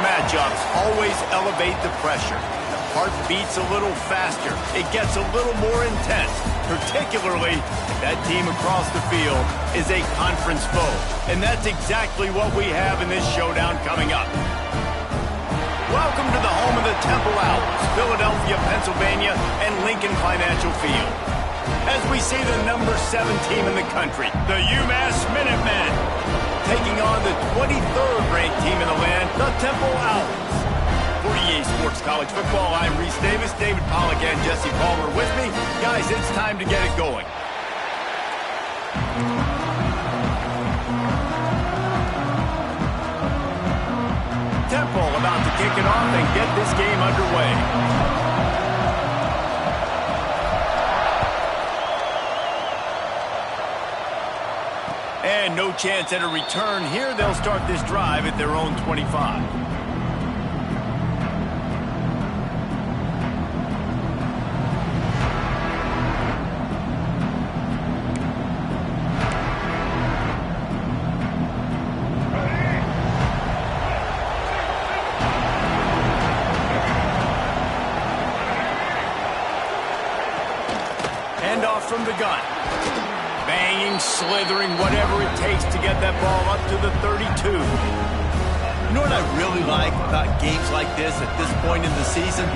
matchups always elevate the pressure. The heart beats a little faster. It gets a little more intense, particularly if that team across the field is a conference foe. And that's exactly what we have in this showdown coming up. Welcome to the home of the Temple Owls, Philadelphia, Pennsylvania, and Lincoln Financial Field. As we see the number 7 team in the country, the UMass Minutemen, taking on the 23rd ranked team in the land, the Temple Owls. For EA Sports College Football, I'm Reese Davis, David Pollack, and Jesse Palmer with me. Guys, it's time to get it going. Temple about to kick it off and get this game underway. And no chance at a return here. They'll start this drive at their own 25. Handoff from the gun. Banging, slithering, whatever it takes to get that ball up to the 32. You know what I really like about games like this at this point in the season?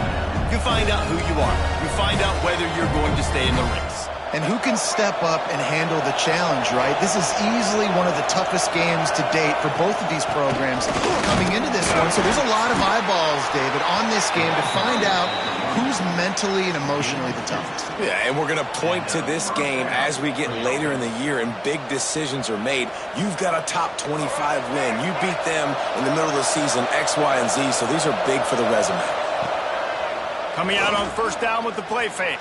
You find out who you are. You find out whether you're going to stay in the race. And who can step up and handle the challenge, right? This is easily one of the toughest games to date for both of these programs coming into this one. So there's a lot of eyeballs, David, on this game to find out who's mentally and emotionally the toughest. Yeah, and we're going to point to this game as we get later in the year and big decisions are made. You've got a top 25 win. You beat them in the middle of the season, X, Y, and Z, so these are big for the resume. Coming out on first down with the play fake.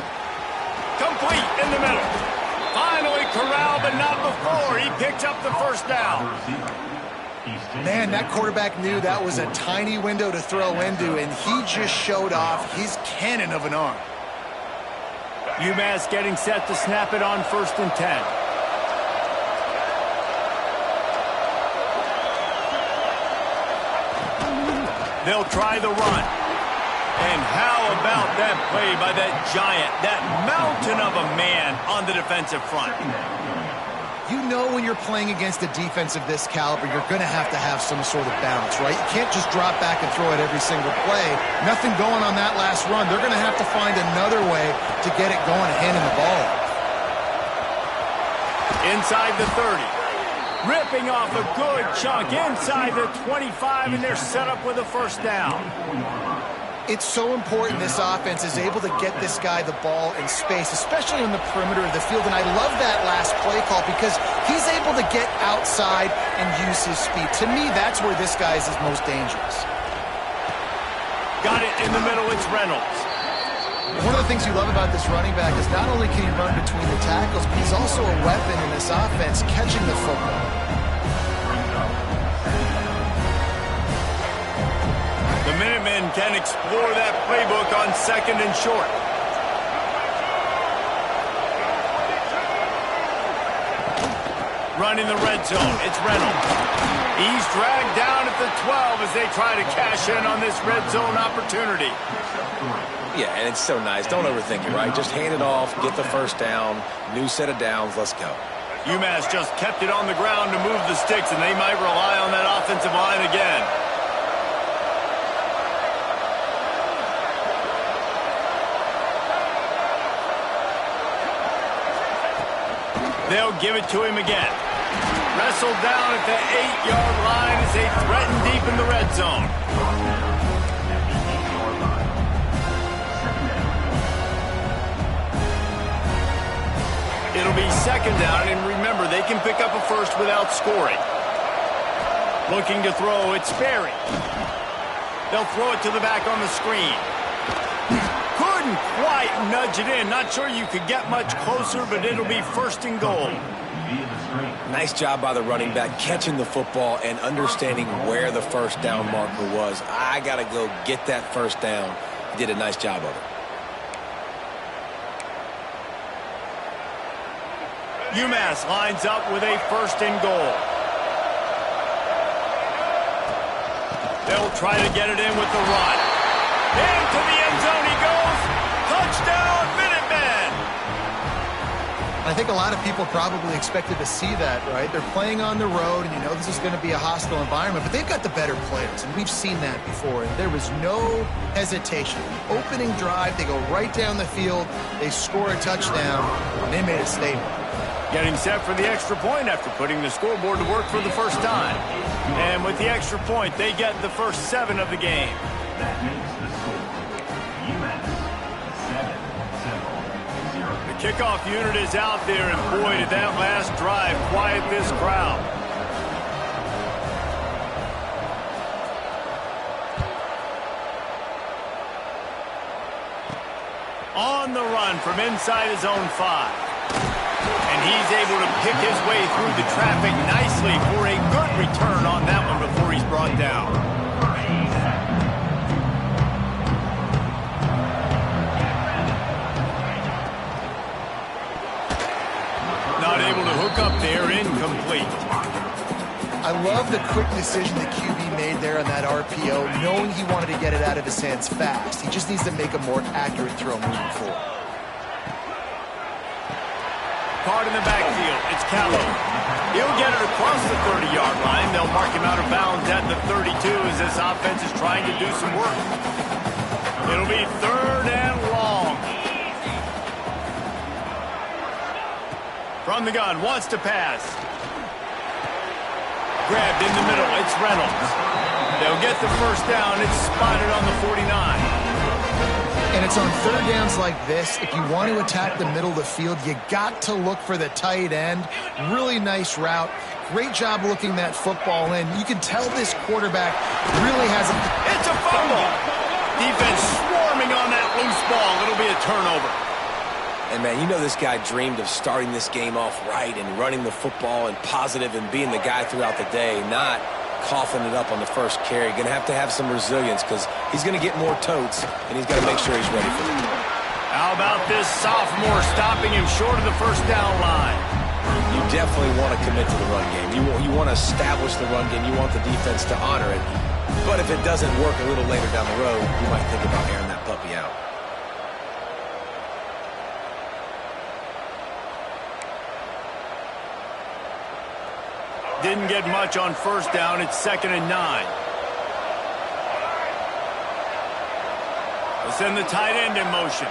Complete in the middle. Finally corralled, but not before. He picked up the first down. Man, that quarterback knew that was a tiny window to throw into, and he just showed off his cannon of an arm. UMass getting set to snap it on 1st and 10. They'll try the run. And how about that play by that giant, that mountain of a man on the defensive front? You know when you're playing against a defense of this caliber, you're going to have some sort of balance, right? You can't just drop back and throw it every single play. Nothing going on that last run. They're going to have to find another way to get it going and handing the ball off. Inside the 30. Ripping off a good chunk inside the 25, and they're set up with a first down. It's so important this offense is able to get this guy the ball in space, especially on the perimeter of the field. And I love that last play call because he's able to get outside and use his speed. To me, that's where this guy is his most dangerous. Got it in the middle. It's Reynolds. One of the things you love about this running back is not only can he run between the tackles, but he's also a weapon in this offense catching the football. The Minutemen can explore that playbook on 2nd and short. Running the red zone, it's Reynolds. He's dragged down at the 12 as they try to cash in on this red zone opportunity. Yeah, and it's so nice. Don't overthink it, right? Just hand it off, get the first down, new set of downs, let's go. UMass just kept it on the ground to move the sticks, and they might rely on that offensive line again. They'll give it to him again. Wrestled down at the 8-yard line as they threaten deep in the red zone. It'll be 2nd down, and remember, they can pick up a first without scoring. Looking to throw, it's Sperry. They'll throw it to the back on the screen. Couldn't quite nudge it in. Not sure you could get much closer, but it'll be 1st and goal. Nice job by the running back catching the football and understanding where the first down marker was. I got to go get that first down. He did a nice job of it. UMass lines up with a 1st and goal. They'll try to get it in with the run. Into the end zone he goes. Touchdown, Minutemen! I think a lot of people probably expected to see that, right? They're playing on the road, and you know this is going to be a hostile environment, but they've got the better players, and we've seen that before. And there was no hesitation. The opening drive, they go right down the field, they score a touchdown, and they made a statement. Getting set for the extra point after putting the scoreboard to work for the first time. And with the extra point, they get the first 7 of the game. That makes the score UMass 7-0. The kickoff unit is out there, and boy, did that last drive quiet this crowd. On the run from inside his own 5. And he's able to pick his way through the traffic nicely for a good return on that one before he's brought down. Not able to hook up there, incomplete. I love the quick decision the QB made there on that RPO, knowing he wanted to get it out of his hands fast. He just needs to make a more accurate throw moving forward. Caught in the backfield, it's Callow. He'll get it across the 30-yard line. They'll mark him out of bounds at the 32 as this offense is trying to do some work. It'll be 3rd and long. From the gun, wants to pass. Grabbed in the middle, it's Reynolds. They'll get the first down. It's spotted on the 49. And it's on 3rd downs like this. If you want to attack the middle of the field, you got to look for the tight end. Really nice route. Great job looking that football in. You can tell this quarterback really has a... It's a fumble! Defense swarming on that loose ball. It'll be a turnover. And, man, you know this guy dreamed of starting this game off right and running the football and positive and being the guy throughout the day, not coughing it up on the first carry. Going to have some resilience because he's going to get more totes, and he's got to make sure he's ready for it. How about this sophomore stopping him short of the first down line? You definitely want to commit to the run game. You want to establish the run game. You want the defense to honor it. But if it doesn't work a little later down the road, you might think about airing that puppy out. Didn't get much on first down. It's 2nd and 9. We'll send the tight end in motion.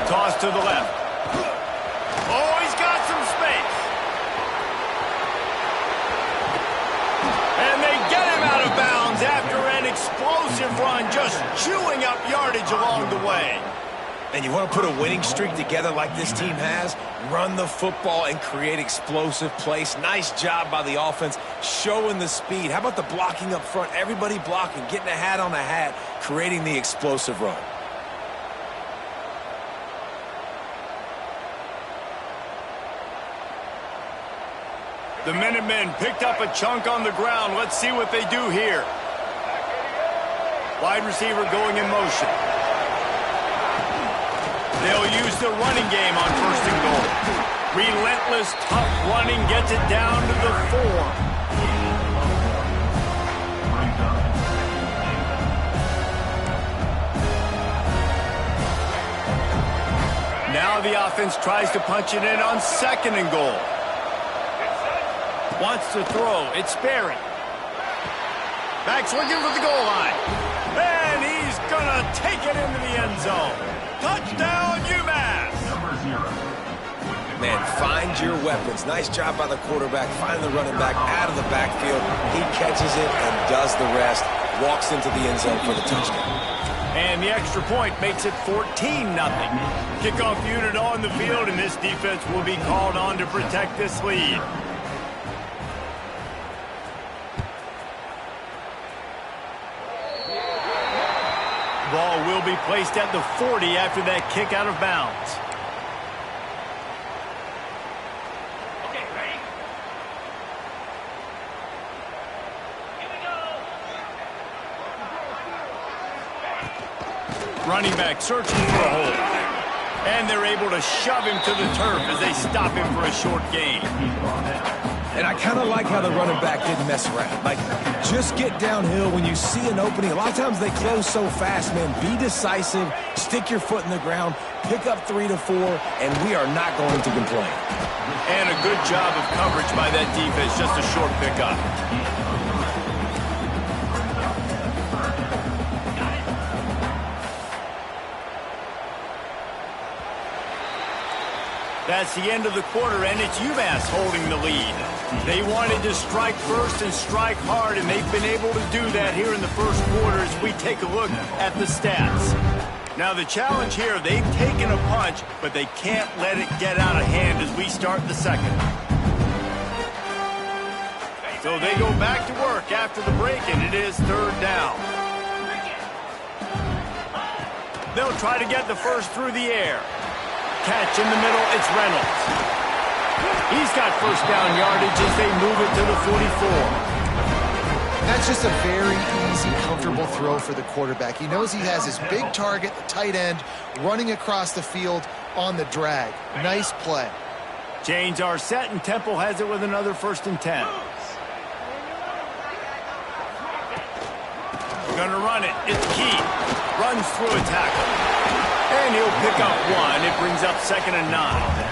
Toss to the left. Oh, he's got some space. And they get him out of bounds after an explosive run, just chewing up yardage along the way. And you want to put a winning streak together like this team has, run the football and create explosive plays. Nice job by the offense, showing the speed. How about the blocking up front? Everybody blocking, getting a hat on a hat, creating the explosive run. The Minutemen picked up a chunk on the ground. Let's see what they do here. Wide receiver going in motion. They'll use the running game on 1st and goal. Relentless, tough running gets it down to the 4. Now the offense tries to punch it in on 2nd and goal. Wants to throw. It's Sperry. Back's looking for the goal line. And he's going to take it into the end zone. Touchdown, UMass! Man, find your weapons. Nice job by the quarterback. Find the running back out of the backfield. He catches it and does the rest. Walks into the end zone for the touchdown. And the extra point makes it 14-0. Kickoff unit on the field, and this defense will be called on to protect this lead. Ball will be placed at the 40 after that kick out of bounds. Okay, ready? Here we go. Running back searching for a hole. And they're able to shove him to the turf as they stop him for a short gain. And I kind of like how the running back didn't mess around. Like, just get downhill when you see an opening. A lot of times they close so fast, man. Be decisive, stick your foot in the ground, pick up 3 to 4, and we are not going to complain. And a good job of coverage by that defense, just a short pickup. That's the end of the quarter, and it's UMass holding the lead. They wanted to strike first and strike hard, and they've been able to do that here in the first quarter as we take a look at the stats. Now the challenge here, they've taken a punch, but they can't let it get out of hand as we start the second. So they go back to work after the break, and it is third down. They'll try to get the first through the air. Catch in the middle, it's Reynolds. He's got first down yardage as they move it to the 44. That's just a very easy, comfortable throw for the quarterback. He knows he has his big target, the tight end, running across the field on the drag. Nice play. Chains are set, and Temple has it with another 1st and 10. Gonna run it. It's Key. Runs through a tackle. And he'll pick up 1. It brings up 2nd and 9.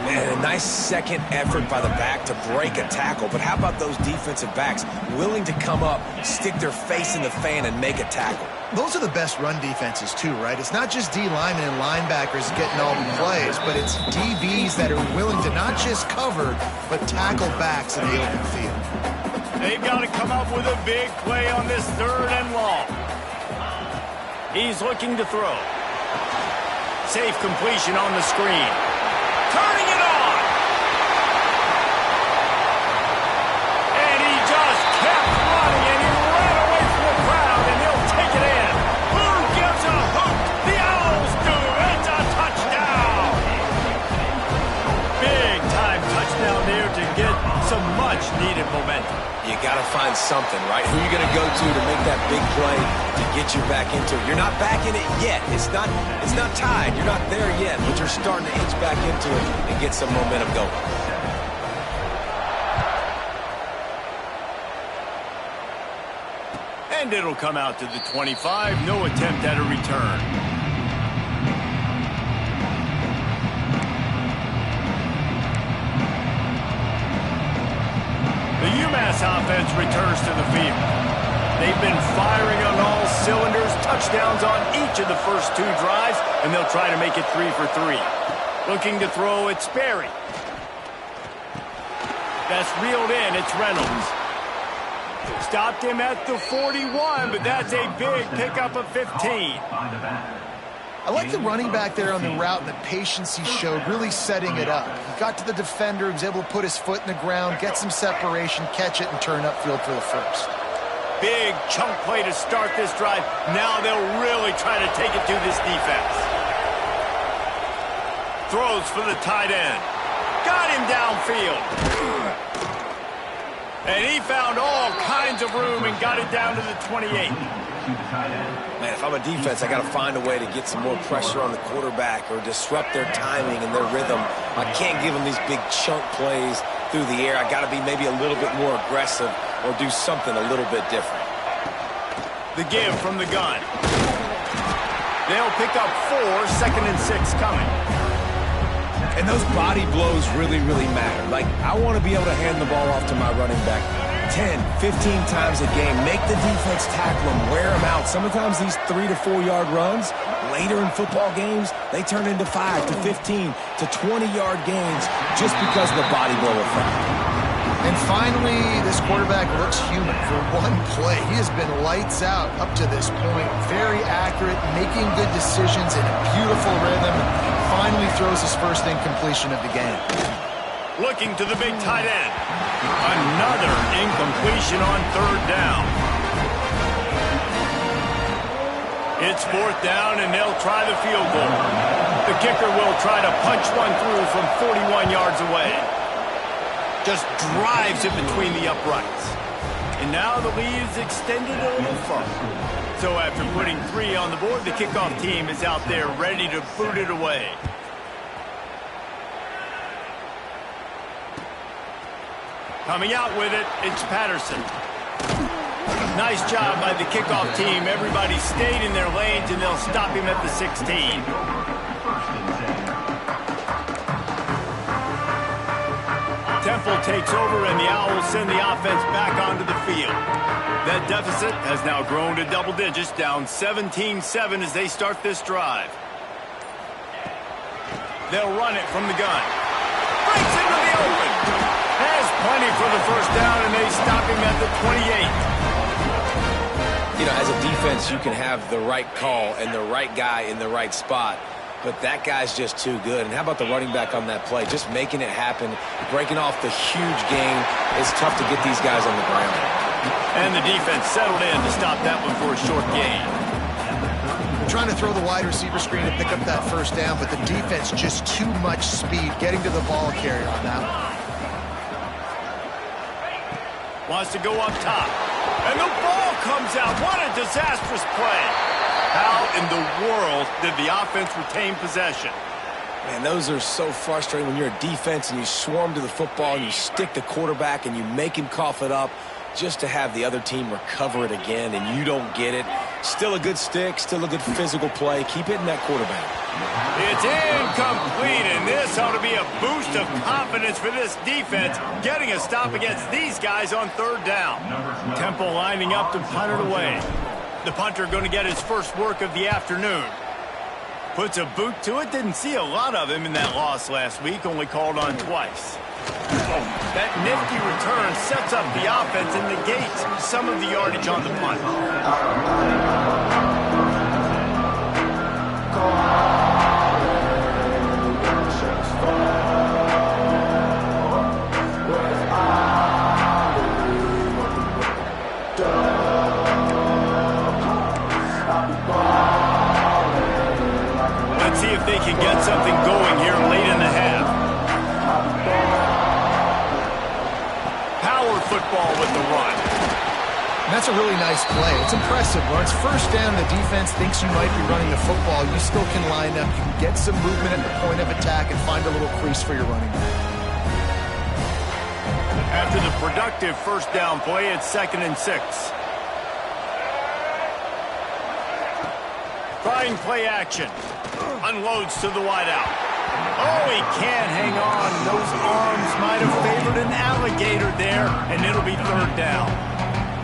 Man, a nice second effort by the back to break a tackle. But how about those defensive backs willing to come up, stick their face in the fan, and make a tackle? Those are the best run defenses, too, right? It's not just D linemen and linebackers getting all the plays, but it's DBs that are willing to not just cover, but tackle backs in the open field. They've got to come up with a big play on this 3rd and long. He's looking to throw. Safe completion on the screen. Turning it on! And he just kept running, and he ran away from the crowd, and they'll take it in. Who gives a hoot? The Owls do. It's a touchdown! Big-time touchdown there to get some much-needed momentum. You got to find something, right? Who are you going to go to make that big play to get you back into it? You're not back in it yet. It's not tied. You're not there yet, but you're starting to inch back into it and get some momentum going. And it'll come out to the 25. No attempt at a return. The UMass offense returns to the field. They've been firing on all cylinders, touchdowns on each of the first 2 drives, and they'll try to make it 3 for 3. Looking to throw, it's Sperry. That's reeled in, it's Reynolds. Stopped him at the 41, but that's a big pickup of 15. I like the running back there on the route and the patience he showed, really setting it up. He got to the defender, he was able to put his foot in the ground, get some separation, catch it, and turn upfield for the first. Big chunk play to start this drive. Now they'll really try to take it to this defense. Throws for the tight end. Got him downfield. And he found all kinds of room and got it down to the 28. Man, if I'm a defense, I got to find a way to get some more pressure on the quarterback or disrupt their timing and their rhythm. I can't give them these big chunk plays through the air. I got to be maybe a little bit more aggressive or do something a little bit different. The give from the gun. They'll pick up 4, 2nd and 6 coming. And those body blows really, really matter. Like, I want to be able to hand the ball off to my running back 10, 15 times a game. Make the defense tackle them, wear them out. Sometimes these 3 to 4 yard runs, later in football games, they turn into 5 to 15 to 20 yard gains just because of the body blow effect. And finally, this quarterback looks human for one play. He has been lights out up to this point. Very accurate, making good decisions in a beautiful rhythm. Finally throws his first incompletion of the game. Looking to the big tight end. Another incompletion on 3rd down. It's 4th down, and they'll try the field goal. The kicker will try to punch one through from 41 yards away. Just drives it between the uprights. And now the lead is extended a little further. So after putting 3 on the board, the kickoff team is out there ready to boot it away. Coming out with it, it's Patterson. Nice job by the kickoff team. Everybody stayed in their lanes, and they'll stop him at the 16. Temple takes over, and the Owls send the offense back onto the field. That deficit has now grown to double digits, down 17-7 as they start this drive. They'll run it from the gun. Breaks into the open. Has plenty for the first down, and they stop him at the 28. You know, as a defense, you can have the right call and the right guy in the right spot, but that guy's just too good. And how about the running back on that play? Just making it happen, breaking off the huge gain. It's tough to get these guys on the ground. And the defense settled in to stop that one for a short gain. Trying to throw the wide receiver screen to pick up that first down, but the defense just too much speed getting to the ball carrier on that one. Wants to go up top. And the ball comes out. What a disastrous play. How in the world did the offense retain possession? Man, those are so frustrating when you're a defense and you swarm to the football and you stick the quarterback and you make him cough it up just to have the other team recover it again and you don't get it. Still a good stick, still a good physical play. Keep hitting that quarterback. It's incomplete, and this ought to be a boost of confidence for this defense, getting a stop against these guys on third down. Temple lining up to punt it away. The punter going to get his first work of the afternoon. Puts a boot to it. Didn't see a lot of him in that loss last week, only called on twice. That nifty return sets up the offense and negates some of the yardage on the punt. Let's see if they can get something going here late in the half. Power football with the run. And that's a really nice play. It's impressive. When it's first down, the defense thinks you might be running the football. You still can line up. You can get some movement at the point of attack and find a little crease for your running back. After the productive first down play, it's 2nd and 6. Trying play action. Unloads to the wideout. Oh, he can't hang on. Those arms might have favored an alligator there, and it'll be third down.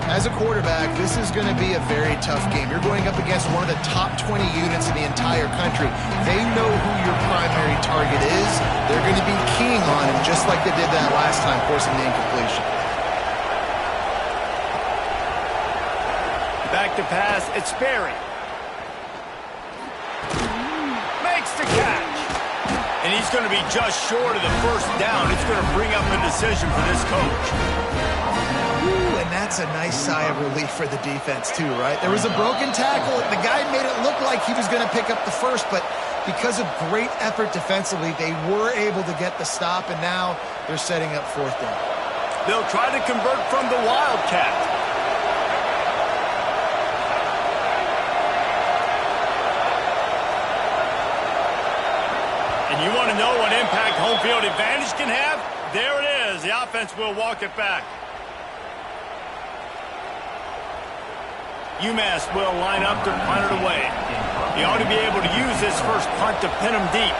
As a quarterback, this is going to be a very tough game. You're going up against one of the top 20 units in the entire country. They know who your primary target is. They're going to be keying on him, just like they did that last time, forcing the incompletion. Back to pass, it's Sperry. Makes the catch. And he's going to be just short of the first down. It's going to bring up a decision for this coach. Ooh, and that's a nice sigh of relief for the defense too, right? There was a broken tackle. The guy made it look like he was going to pick up the first, but because of great effort defensively, they were able to get the stop, and now they're setting up fourth down. They'll try to convert from the Wildcat. And you want to know what impact home field advantage can have? There it is. The offense will walk it back. UMass will line up to punt it away. He ought to be able to use this first punt to pin him deep.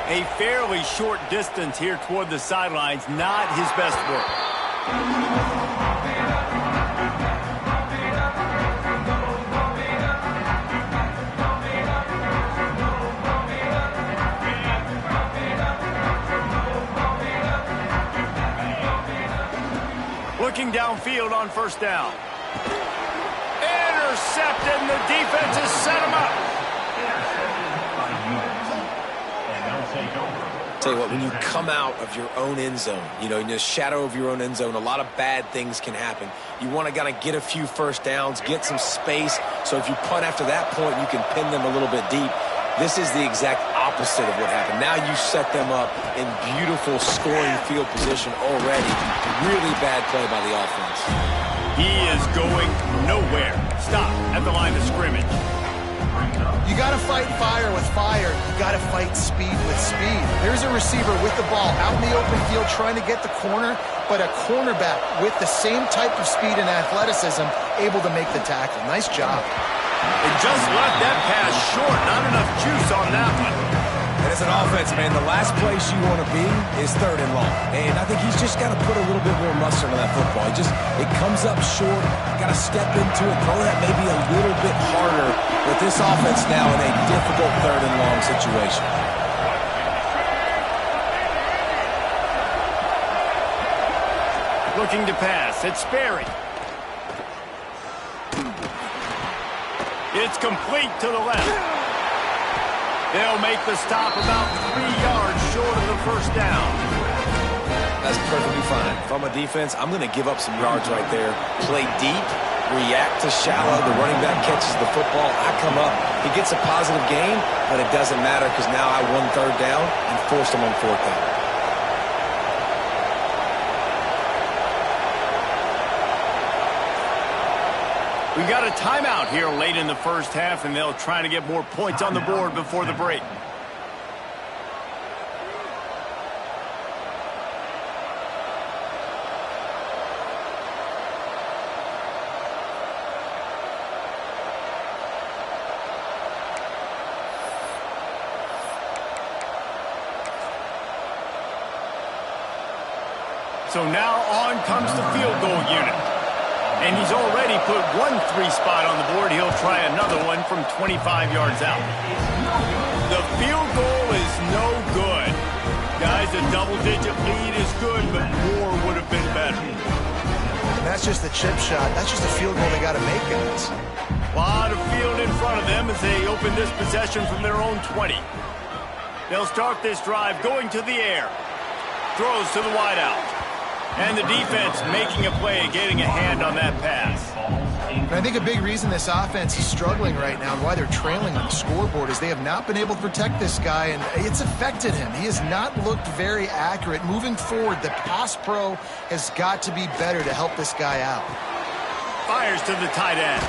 A fairly short distance here toward the sidelines, not his best work. Looking downfield on first down. Intercepted, and the defense has set him up. Tell you what, when you come out of your own end zone, you know, in the shadow of your own end zone, a lot of bad things can happen. You want to kind of get a few first downs, get some space, so if you punt after that point, you can pin them a little bit deep. This is the exact opposite opposite of what happened. Now you set them up in beautiful scoring field position already. Really bad play by the offense. He is going nowhere. Stop at the line of scrimmage. You got to fight fire with fire. You got to fight speed with speed. There's a receiver with the ball out in the open field trying to get the corner, but a cornerback with the same type of speed and athleticism able to make the tackle. Nice job. They just left that pass short. Not enough juice on that one. And as an offense, man, the last place you want to be is 3rd and long. And I think he's just got to put a little bit more mustard on that football. It comes up short. Got to step into it, throw that maybe a little bit harder with this offense now in a difficult 3rd and long situation. Looking to pass. It's Sperry. It's complete to the left. They'll make the stop about 3 yards short of the first down. That's perfectly fine. If I'm a defense, I'm going to give up some yards right there. Play deep, react to shallow. The running back catches the football. I come up. He gets a positive gain, but it doesn't matter because now I won 3rd down and forced him on 4th down. We got a timeout here late in the first half, and they'll try to get more points on the board before the break. So now on comes the field goal unit. And he's already put 1 3 spot on the board. He'll try another one from 25 yards out. The field goal is no good. Guys, a double-digit lead is good, but more would have been better. And that's just the chip shot. That's just a field goal they got to make, guys. A lot of field in front of them as they open this possession from their own 20. They'll start this drive going to the air. Throws to the wideout. And the defense making a play, getting a hand on that pass. And I think a big reason this offense is struggling right now and why they're trailing on the scoreboard is they have not been able to protect this guy, and it's affected him. He has not looked very accurate. Moving forward, the pass pro has got to be better to help this guy out. Fires to the tight end.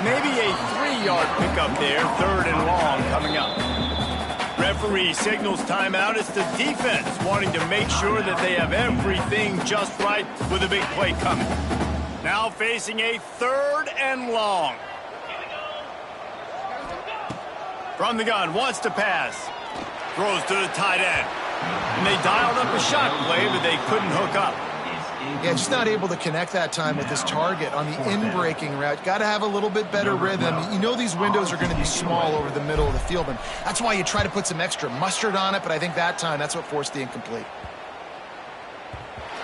Maybe a 3-yard pickup there, 3rd and long coming up. Referee signals timeout. It's the defense wanting to make sure that they have everything just right with a big play coming. Now facing a 3rd and long. From the gun, wants to pass. Throws to the tight end. And they dialed up a shot play, but they couldn't hook up. Yeah, just not able to connect that time with his target on the in-breaking route. Got to have a little bit better rhythm. You know these windows are going to be small over the middle of the field, and that's why you try to put some extra mustard on it, but I think that time that's what forced the incomplete.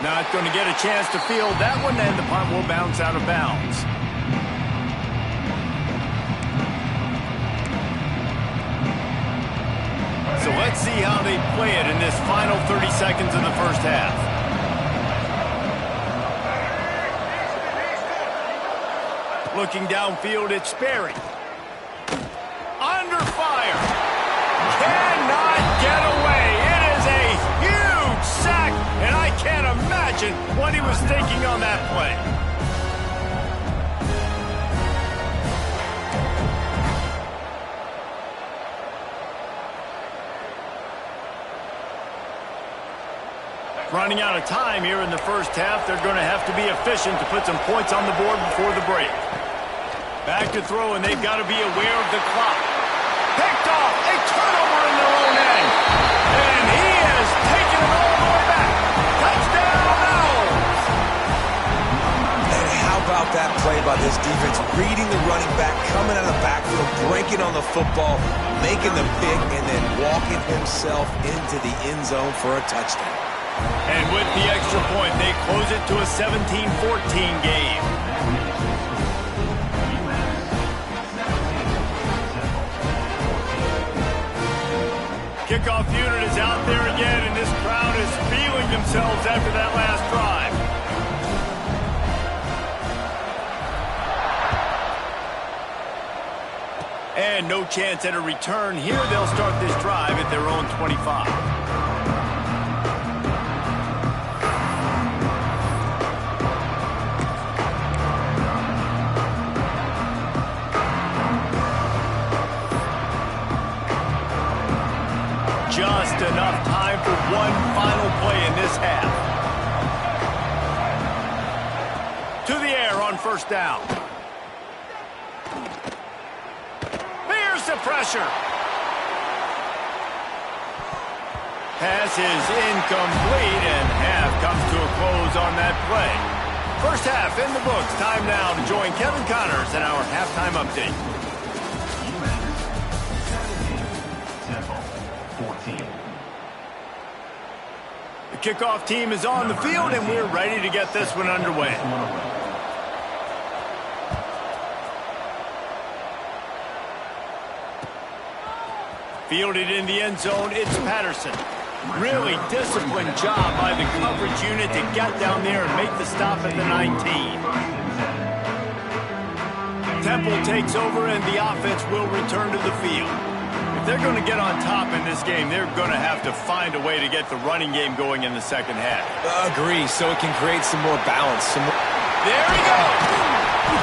Not going to get a chance to field that one, and the punt will bounce out of bounds. So let's see how they play it in this final 30 seconds in the first half. Looking downfield, it's Sperry. Under fire. Cannot get away. It is a huge sack, and I can't imagine what he was thinking on that play. Running out of time here in the first half. They're going to have to be efficient to put some points on the board before the break. Back to throw, and they've got to be aware of the clock. Picked off, a turnover in their own end. And he has taken it all the way back. Touchdown, Owls! And how about that play by this defense? Reading the running back, coming out of the backfield, breaking on the football, making the pick, and then walking himself into the end zone for a touchdown. And with the extra point, they close it to a 17-14 game. Kickoff unit is out there again, and this crowd is feeling themselves after that last drive. And no chance at a return here. They'll start this drive at their own 25. Just enough time for one final play in this half. To the air on first down. Here's the pressure. Pass is incomplete, and half comes to a close on that play. First half in the books. Time now to join Kevin Connors in our halftime update. The kickoff team is on the field, and we're ready to get this one underway. Fielded in the end zone, it's Patterson. Really disciplined job by the coverage unit to get down there and make the stop at the 19. Temple takes over, and the offense will return to the field. If they're going to get on top in this game, they're going to have to find a way to get the running game going in the second half. Agree, so it can create some more balance. There he goes!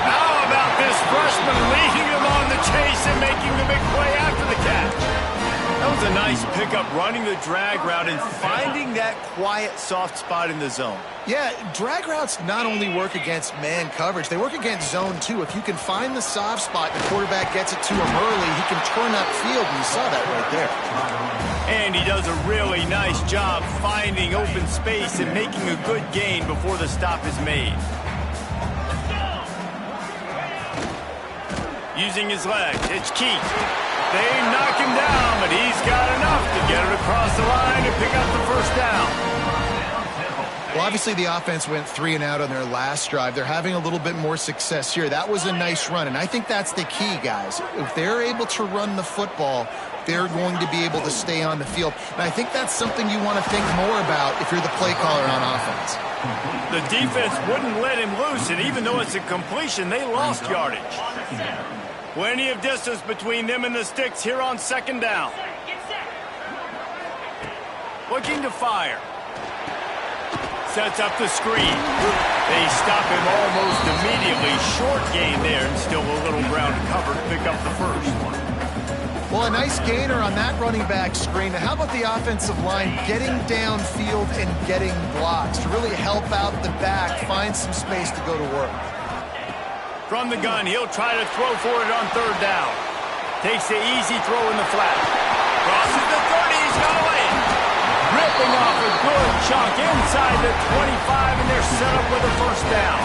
How about this freshman leading them on the chase and making the big play after the catch? That was a nice pickup, running the drag route and finding that quiet, soft spot in the zone. Yeah, drag routes not only work against man coverage, they work against zone too. If you can find the soft spot and the quarterback gets it to him early, he can turn upfield, and you saw that right there. And he does a really nice job finding open space and making a good gain before the stop is made. Using his legs, it's Keith. They knock him down, but he's got enough to get it across the line and pick up the first down. Well, obviously the offense went 3 and out on their last drive. They're having a little bit more success here. That was a nice run, and I think that's the key, guys. If they're able to run the football, they're going to be able to stay on the field. And I think that's something you want to think more about if you're the play caller on offense. The defense wouldn't let him loose, and even though it's a completion, they lost yardage. Plenty of distance between them and the sticks here on second down. Looking to fire. Sets up the screen. They stop him almost immediately. Short gain there, and still a little ground to cover to pick up the first. Well, a nice gainer on that running back screen. Now, how about the offensive line getting downfield and getting blocks to really help out the back, find some space to go to work? From the gun, he'll try to throw for it on third down. Takes the easy throw in the flat. Crosses the 30, he's got to lay it. Ripping off a good chunk inside the 25, and they're set up with a first down.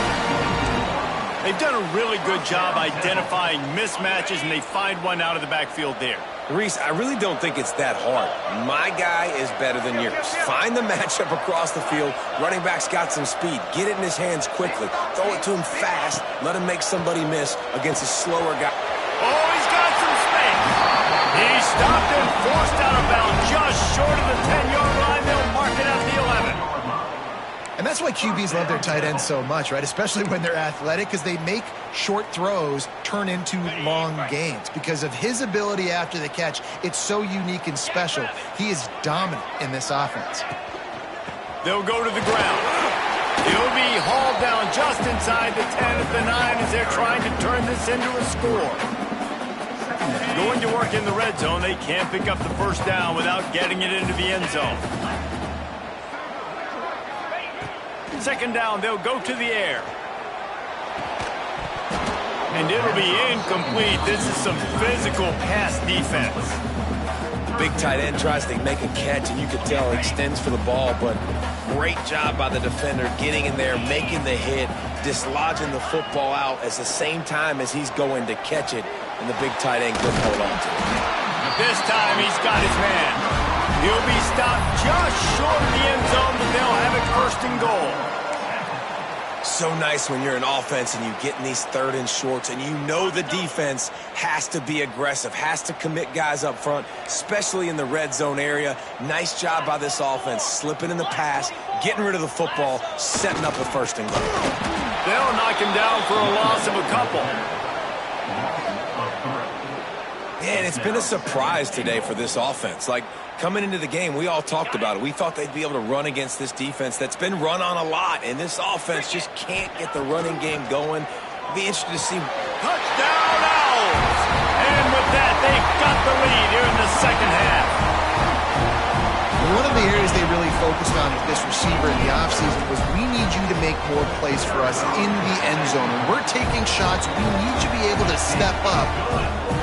They've done a really good job identifying mismatches, and they find one out of the backfield there. Reese, I really don't think it's that hard. My guy is better than yours. Find the matchup across the field. Running back's got some speed. Get it in his hands quickly. Throw it to him fast. Let him make somebody miss against a slower guy. Oh, he's got some space. He stopped and forced out of bounds just short of the 10-yard line. They'll mark it at the 11. And that's why QBs love their tight ends so much, right? Especially when they're athletic, because they make short throws turn into long gains. Because of his ability after the catch, it's so unique and special. He is dominant in this offense. They'll go to the ground. He'll be hauled down just inside the 10 at the 9 as they're trying to turn this into a score. Going to work in the red zone, they can't pick up the first down without getting it into the end zone. Second down, they'll go to the air. And it'll be incomplete. This is some physical pass defense. Big tight end tries to make a catch, and you can tell he extends for the ball, but great job by the defender getting in there, making the hit, dislodging the football out at the same time as he's going to catch it, and the big tight end couldn't hold on to it. This time he's got his man. He'll be stopped just short of the end zone, but they'll have it first and goal. So nice when you're an offense and you get in these third and shorts and you know the defense has to be aggressive, has to commit guys up front, especially in the red zone area. Nice job by this offense, slipping in the pass, getting rid of the football, setting up a first and goal. They'll knock him down for a loss of a couple. And it's been a surprise today for this offense. Like, coming into the game, we all talked about it. We thought they'd be able to run against this defense that's been run on a lot, and this offense just can't get the running game going. Be interested to see. Touchdown, Owls! And with that, they've got the lead here in the second half. One of the areas they really focused on with this receiver in the offseason was we need you to make more plays for us in the end zone. When we're taking shots, we need you to be able to step up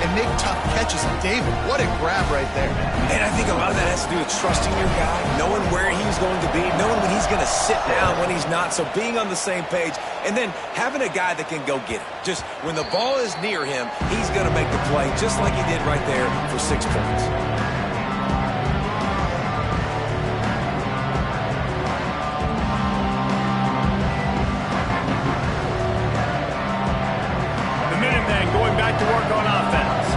and make tough catches. And David, what a grab right there. And I think a lot of that has to do with trusting your guy, knowing where he's going to be, knowing when he's going to sit down, when he's not, so being on the same page, and then having a guy that can go get it. Just when the ball is near him, he's going to make the play, just like he did right there for 6 points. To work on offense.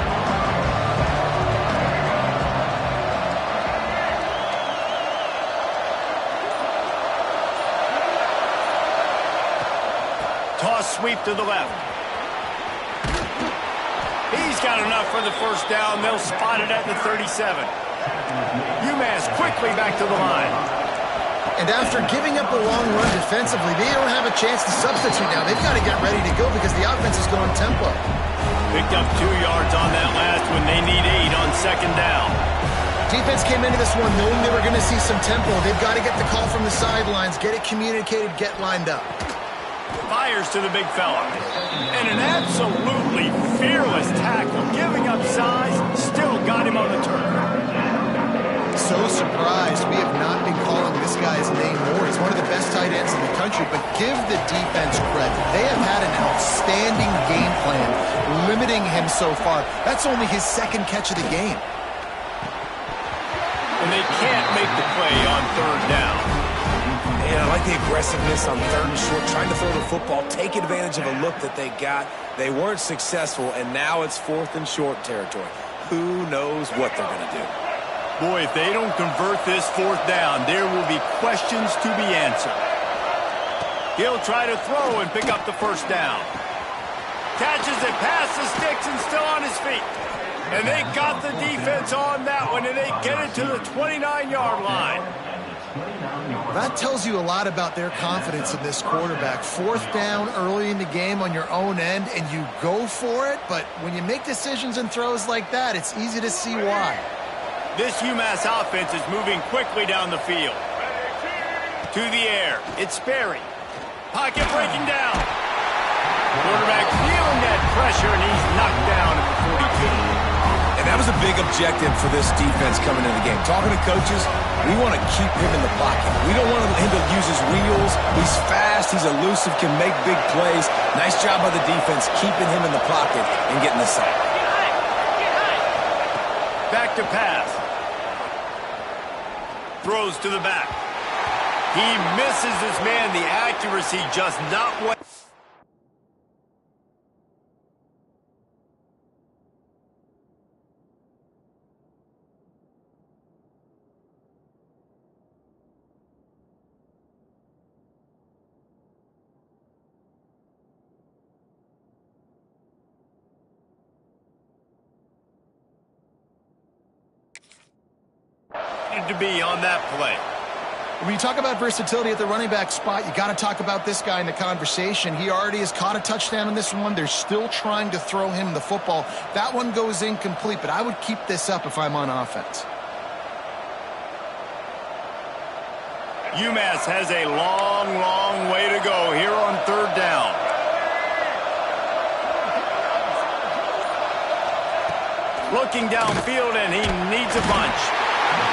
Toss sweep to the left. He's got enough for the first down. They'll spot it at the 37. UMass quickly back to the line. And after giving up a long run defensively, they don't have a chance to substitute now. They've got to get ready to go because the offense is going tempo. Picked up 2 yards on that last one. They need 8 on second down. Defense came into this one knowing they were going to see some tempo. They've got to get the call from the sidelines, get it communicated, get lined up. Fires to the big fella. And an absolutely fearless tackle. Giving up size, still got him on the turn. So surprised we have not been calling this guy's name more. He's one of the best tight ends in the country, but give the defense credit. They have had an outstanding game plan limiting him so far. That's only his second catch of the game. And they can't make the play on third down. Man, I like the aggressiveness on third and short, trying to throw the football, take advantage of a look that they got. They weren't successful, and now it's 4th and short territory. Who knows what they're going to do? Boy, if they don't convert this 4th down, there will be questions to be answered. He'll try to throw and pick up the first down. Catches it past the sticks and still on his feet. And they got the defense on that one, and they get it to the 29-yard line. That tells you a lot about their confidence in this quarterback. 4th down early in the game on your own end, and you go for it. But when you make decisions and throws like that, it's easy to see why. This UMass offense is moving quickly down the field. To the air, it's Sperry. Pocket breaking down. Quarterback feeling that pressure, and he's knocked down at the 42. And that was a big objective for this defense coming into the game. Talking to coaches, we want to keep him in the pocket. We don't want him to use his wheels. He's fast, he's elusive, can make big plays. Nice job by the defense keeping him in the pocket and getting the sack. Back to pass. Throws to the back. He misses his man. The accuracy just not what. To be on that play. When you talk about versatility at the running back spot, you got to talk about this guy in the conversation. He already has caught a touchdown in this one. They're still trying to throw him the football. That one goes incomplete, but I would keep this up if I'm on offense. UMass has a long, long way to go here on third down. Looking downfield, and he needs a bunch.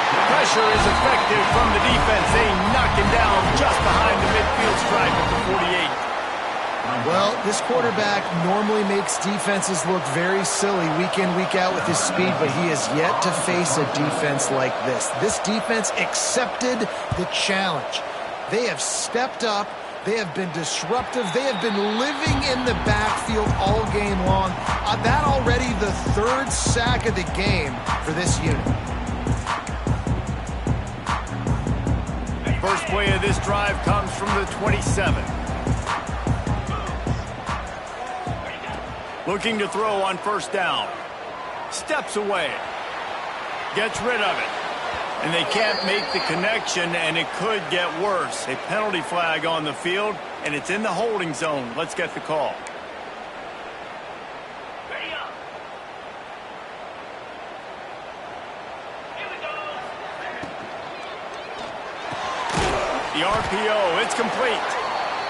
Pressure is effective from the defense. They knock him down just behind the midfield stripe at the 48. Well, this quarterback normally makes defenses look very silly week in, week out with his speed, but he has yet to face a defense like this. This defense accepted the challenge. They have stepped up. They have been disruptive. They have been living in the backfield all game long. That already the 3rd sack of the game for this unit. First play of this drive comes from the 27. Looking to throw on first down. steps away. Gets rid of it. And they can't make the connection, and it could get worse. A penalty flag on the field, and it's in the holding zone. Let's get the call. Ready up. Here we go. The RPO, it's complete.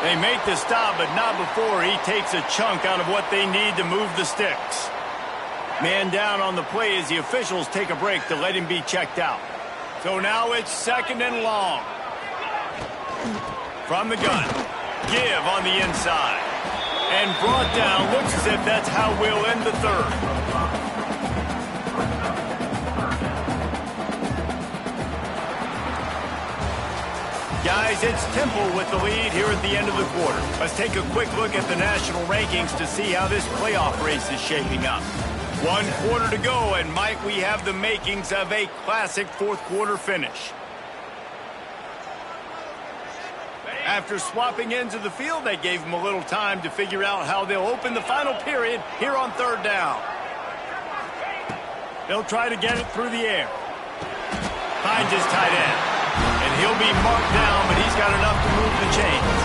They make the stop, but not before he takes a chunk out of what they need to move the sticks. Man down on the play as the officials take a break to let him be checked out. So now it's 2nd and long. From the gun. Give on the inside. And brought down. Looks as if that's how we'll end the 3rd. Guys, it's Temple with the lead here at the end of the quarter. Let's take a quick look at the national rankings to see how this playoff race is shaping up. 1 quarter to go, and Mike, we have the makings of a classic 4th quarter finish. After swapping ends of the field, they gave them a little time to figure out how they'll open the final period here on 3rd down. They'll try to get it through the air. Finds his tight end. And he'll be marked down, but he's got enough to move the chains.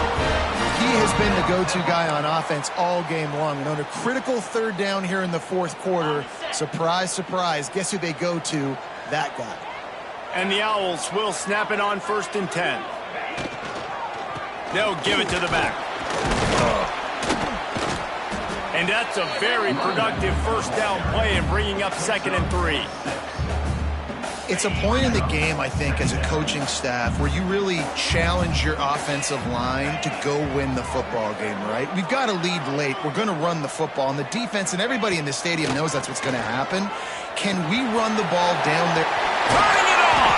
He has been the go-to guy on offense all game long. And on a critical 3rd down here in the 4th quarter, surprise, surprise, guess who they go to? That guy. And the Owls will snap it on 1st and 10. They'll give it to the back. And that's a very productive 1st down play and bringing up 2nd and 3. It's a point in the game, I think, as a coaching staff where you really challenge your offensive line to go win the football game, right? We've got to lead late. We're going to run the football. And the defense and everybody in the stadium knows that's what's going to happen. Can we run the ball down there? Turning it on!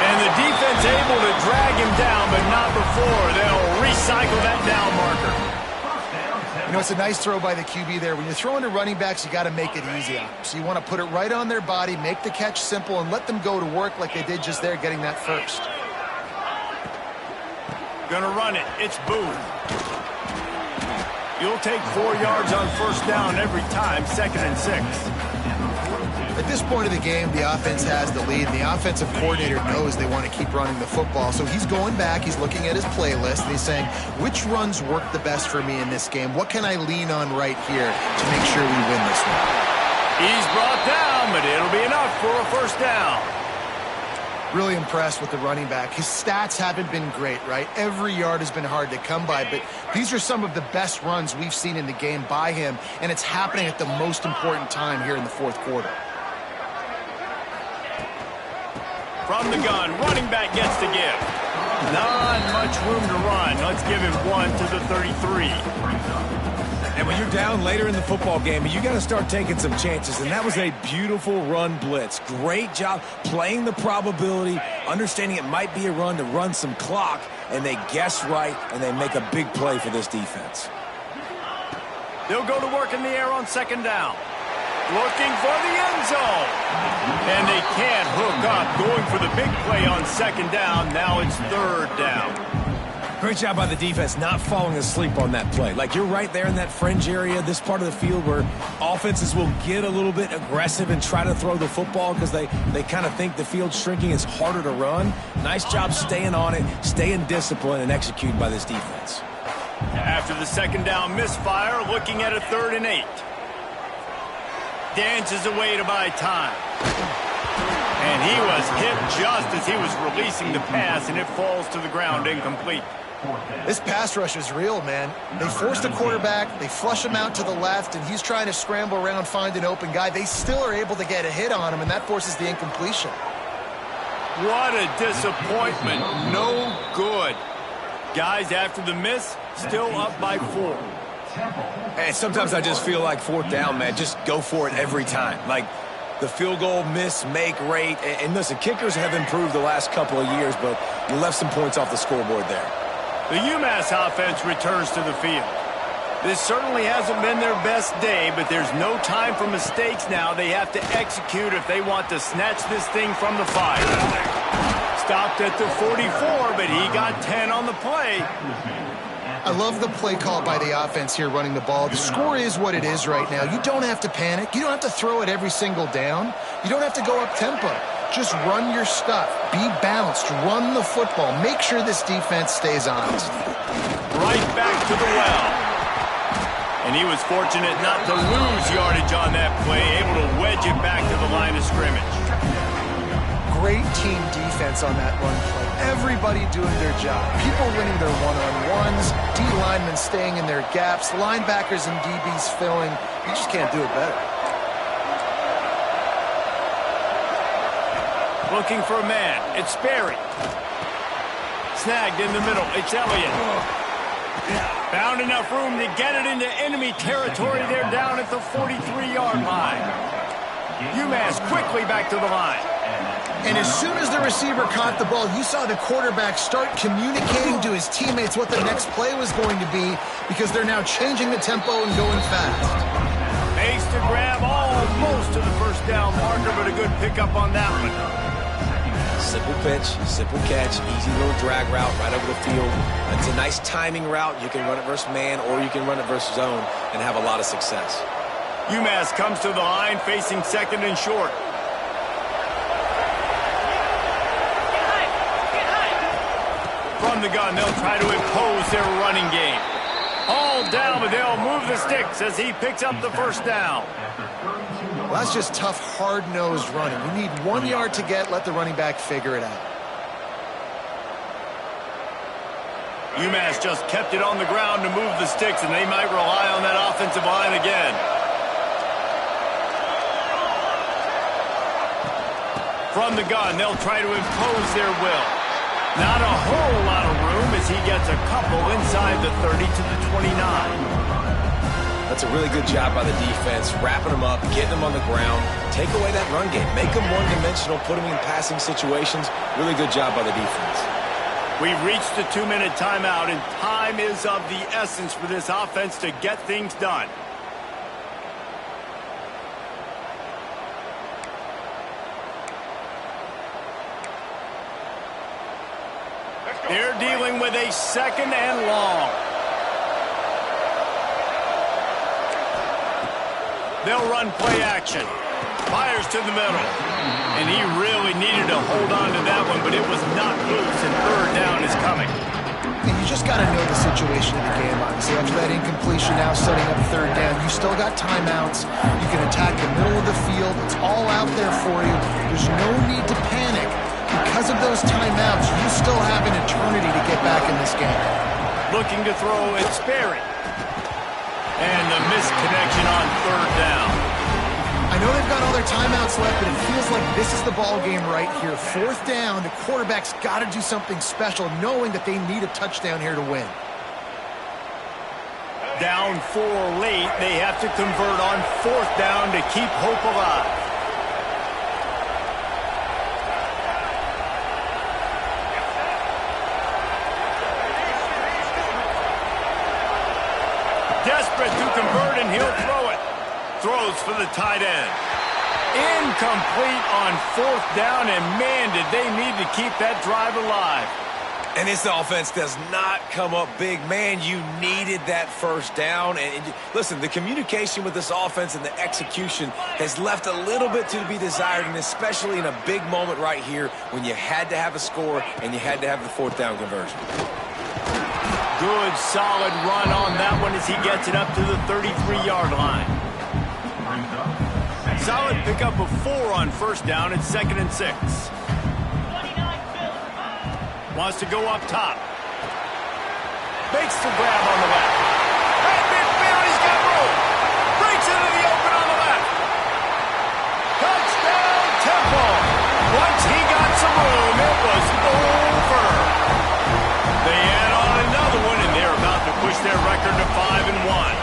And the defense able to drag him down, but not before. They'll recycle that down marker. You know, it's a nice throw by the QB there. When you're throwing to running backs, you got to make it easy on them. So you want to put it right on their body, make the catch simple, and let them go to work like they did just there, getting that first. Gonna run it. It's Booth. You'll take 4 yards on 1st down every time, 2nd and 6. At this point of the game, the offense has the lead, and the offensive coordinator knows they want to keep running the football. So he's going back, he's looking at his playlist, and he's saying, which runs work the best for me in this game? What can I lean on right here to make sure we win this one? He's brought down, but it'll be enough for a 1st down. Really impressed with the running back. His stats haven't been great, right? Every yard has been hard to come by, but these are some of the best runs we've seen in the game by him, and it's happening at the most important time here in the 4th quarter. From the gun, running back gets to give. Not much room to run. Let's give him 1 to the 33. And when you're down later in the football game, you got to start taking some chances. And that was a beautiful run blitz. Great job playing the probability, understanding it might be a run to run some clock, and they guess right, and they make a big play for this defense. They'll go to work in the air on 2nd down. Looking for the end zone. And they can't hook up. Going for the big play on 2nd down. Now it's 3rd down. Great job by the defense not falling asleep on that play. Like, you're right there in that fringe area, this part of the field where offenses will get a little bit aggressive and try to throw the football because they kind of think the field's shrinking. It's harder to run. Nice job staying on it, staying disciplined, and executing by this defense. After the 2nd down misfire, looking at a 3rd and 8. Dances away to buy time. And he was hit just as he was releasing the pass, and it falls to the ground incomplete. This pass rush is real, man. They force the quarterback, they flush him out to the left, and he's trying to scramble around, find an open guy. They still are able to get a hit on him, and that forces the incompletion. What a disappointment. No good. Guys, after the miss, still up by 4. Hey, sometimes I just feel like 4th down, man. Just go for it every time. Like, the field goal miss, make rate. And listen, kickers have improved the last couple of years, but you left some points off the scoreboard there. The UMass offense returns to the field. This certainly hasn't been their best day, but there's no time for mistakes now. They have to execute if they want to snatch this thing from the fire. Stopped at the 44, but he got 10 on the play. I love the play call by the offense here running the ball. The score is what it is right now. You don't have to panic. You don't have to throw it every single down. You don't have to go up tempo. Just run your stuff. Be balanced. Run the football. Make sure this defense stays honest. Right back to the well. And he was fortunate not to lose yardage on that play, able to wedge it back to the line of scrimmage. Great team defense on that run play. Everybody doing their job. People winning their one-on-ones, D linemen staying in their gaps, linebackers and DBs filling. You just can't do it better. Looking for a man. It's Sperry. Snagged in the middle. It's Elliott. Found enough room to get it into enemy territory. They're down at the 43-yard line. UMass quickly back to the line. And as soon as the receiver caught the ball, you saw the quarterback start communicating to his teammates what the next play was going to be, because they're now changing the tempo and going fast. Makes the grab almost to the first down marker, but a good pickup on that one. Simple pitch, simple catch, easy little drag route right over the field. It's a nice timing route. You can run it versus man, or you can run it versus zone and have a lot of success. UMass comes to the line facing second and short. From the gun, they'll try to impose their running game. All down, but they'll move the sticks as he picks up the first down. Well, that's just tough, hard-nosed running. You need 1 yard to get, let the running back figure it out. UMass just kept it on the ground to move the sticks, and they might rely on that offensive line again. From the gun, they'll try to impose their will. Not a whole lot of room as he gets a couple inside the 30 to the 29. That's a really good job by the defense, wrapping them up, getting them on the ground. Take away that run game. Make them one-dimensional, put them in passing situations. Really good job by the defense. We've reached the 2-minute timeout, and time is of the essence for this offense to get things done. They're dealing with a second and long. They'll run play action. Fires to the middle. And he really needed to hold on to that one, but it was not loose, and third down is coming. And you just got to know the situation of the game, obviously. After that incompletion, now setting up third down, you still got timeouts. You can attack the middle of the field. It's all out there for you. There's no need to panic. Because of those timeouts, you still have an eternity to get back in this game. Looking to throw, it's Sperry. And the missed connection on third down. I know they've got all their timeouts left, but it feels like this is the ball game right here. Fourth down, the quarterback's got to do something special, knowing that they need a touchdown here to win. Down 4 late, they have to convert on fourth down to keep hope alive. Desperate to convert, and he'll throw it. Throws for the tight end. Incomplete on fourth down, and man, did they need to keep that drive alive. And this offense does not come up big. Man, you needed that first down. And listen, the communication with this offense and the execution has left a little bit to be desired, and especially in a big moment right here when you had to have a score and you had to have the fourth down conversion. Good, solid run on that one as he gets it up to the 33-yard line. Solid pickup of 4 on first down. It's 2nd and 6. Wants to go up top. Makes the grab on the left. Right midfield, he's got room. Breaks into the open on the left. Touchdown, Temple. Once he got some room, it was over. They add on another one, and they're about to push their record to 5-1.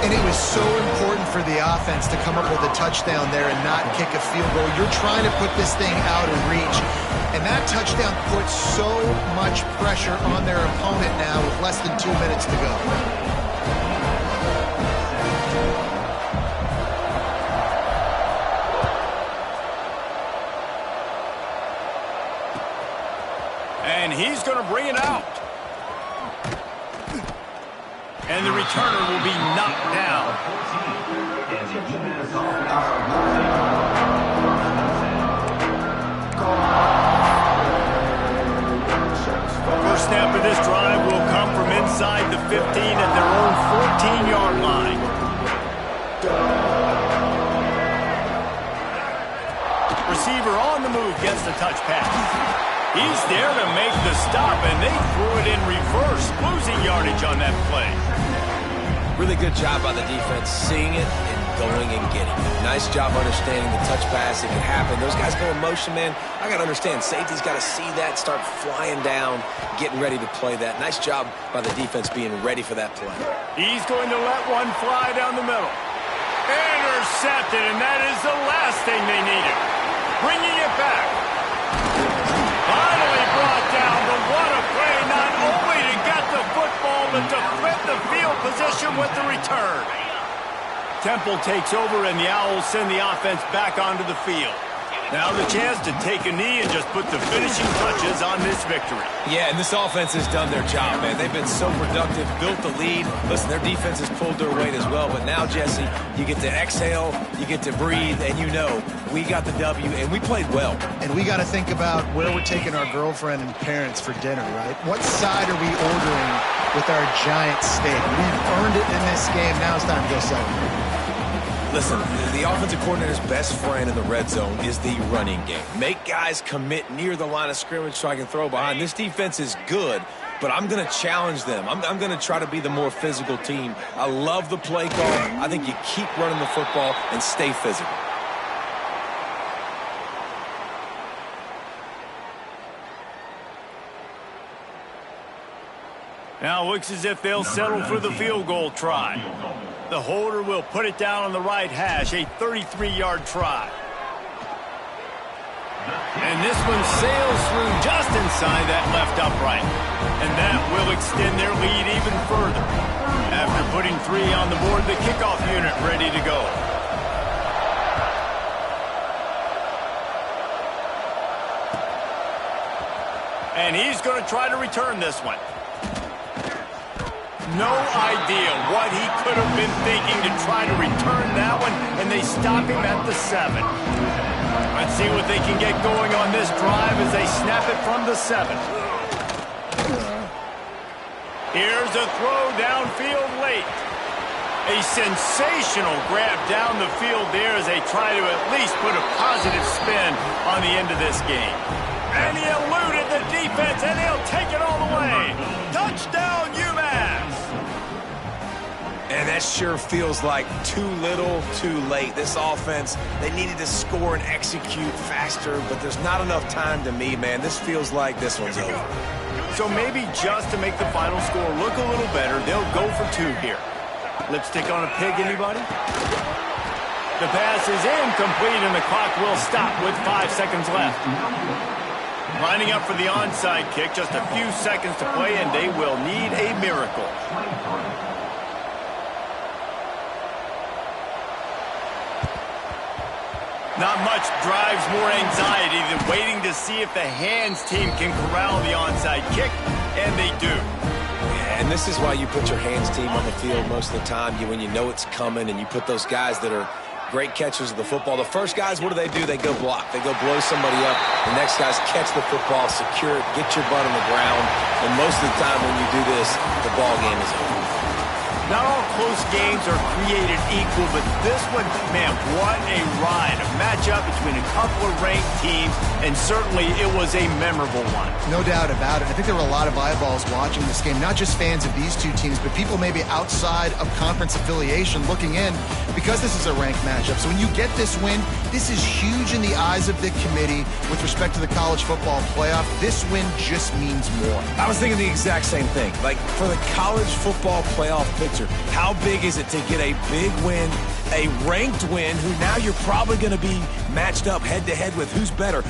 And it was so important for the offense to come up with a touchdown there and not kick a field goal. You're trying to put this thing out of reach. And that touchdown puts so much pressure on their opponent now with less than 2 minutes to go. And he's going to bring it out. And the returner will be knocked down. First snap of this drive will come from inside the 15 at their own 14-yard line. Receiver on the move gets the touch pass. He's there to make the stop, and they threw it in reverse, losing yardage on that play. Really good job by the defense, seeing it and going and getting it. Nice job understanding the touch pass. It can happen. Those guys go in motion, man. I got to understand, safety's got to see that, start flying down, getting ready to play that. Nice job by the defense being ready for that play. He's going to let one fly down the middle. Intercepted, and that is the last thing they needed. Bringing it back. Finally brought down, but what a play, not only to get the football, but to flip the field position with the return. Temple takes over, and the Owls send the offense back onto the field. Now the chance to take a knee and just put the finishing touches on this victory. Yeah, and this offense has done their job, man. They've been so productive, built the lead. Listen, their defense has pulled their weight as well. But now, Jesse, you get to exhale, you get to breathe, and you know we got the W, and we played well. And we got to think about where we're taking our girlfriend and parents for dinner, right? What side are we ordering with our giant steak? We've earned it in this game. Now it's time to go celebrate. Listen, the offensive coordinator's best friend in the red zone is the running game. Make guys commit near the line of scrimmage so I can throw behind. This defense is good, but I'm going to challenge them. I'm going to try to be the more physical team. I love the play call. I think you keep running the football and stay physical. Now it looks as if they'll settle for the field goal try. The holder will put it down on the right hash, a 33-yard try. And this one sails through just inside that left upright. And that will extend their lead even further. After putting 3 on the board, the kickoff unit ready to go. And he's going to try to return this one. No idea what he could have been thinking to try to return that one, and they stop him at the 7. Let's see what they can get going on this drive as they snap it from the 7. Here's a throw downfield late. A sensational grab down the field there as they try to at least put a positive spin on the end of this game. And he eluded the defense, and he'll take it all the way. Touchdown, UMass! And that sure feels like too little, too late. This offense, they needed to score and execute faster, but there's not enough time to me, man. This feels like this one's over. So maybe just to make the final score look a little better, they'll go for 2 here. Lipstick on a pig, anybody? The pass is incomplete, and the clock will stop with 5 seconds left. Lining up for the onside kick, just a few seconds to play, and they will need a miracle. Not much drives more anxiety than waiting to see if the hands team can corral the onside kick, and they do. Yeah, and this is why you put your hands team on the field most of the time, when you know it's coming, and you put those guys that are great catchers of the football. The first guys, what do? They go block. They go blow somebody up. The next guys catch the football, secure it, get your butt on the ground. And most of the time when you do this, the ball game is over. Not all close games are created equal, but this one, man, what a ride. A matchup between a couple of ranked teams, and certainly it was a memorable one. No doubt about it. I think there were a lot of eyeballs watching this game, not just fans of these two teams, but people maybe outside of conference affiliation looking in because this is a ranked matchup. So when you get this win, this is huge in the eyes of the committee with respect to the college football playoff. This win just means more. I was thinking the exact same thing. Like, for the college football playoff picture, how big is it to get a big win, a ranked win, who now you're probably going to be matched up head-to-head with who's better?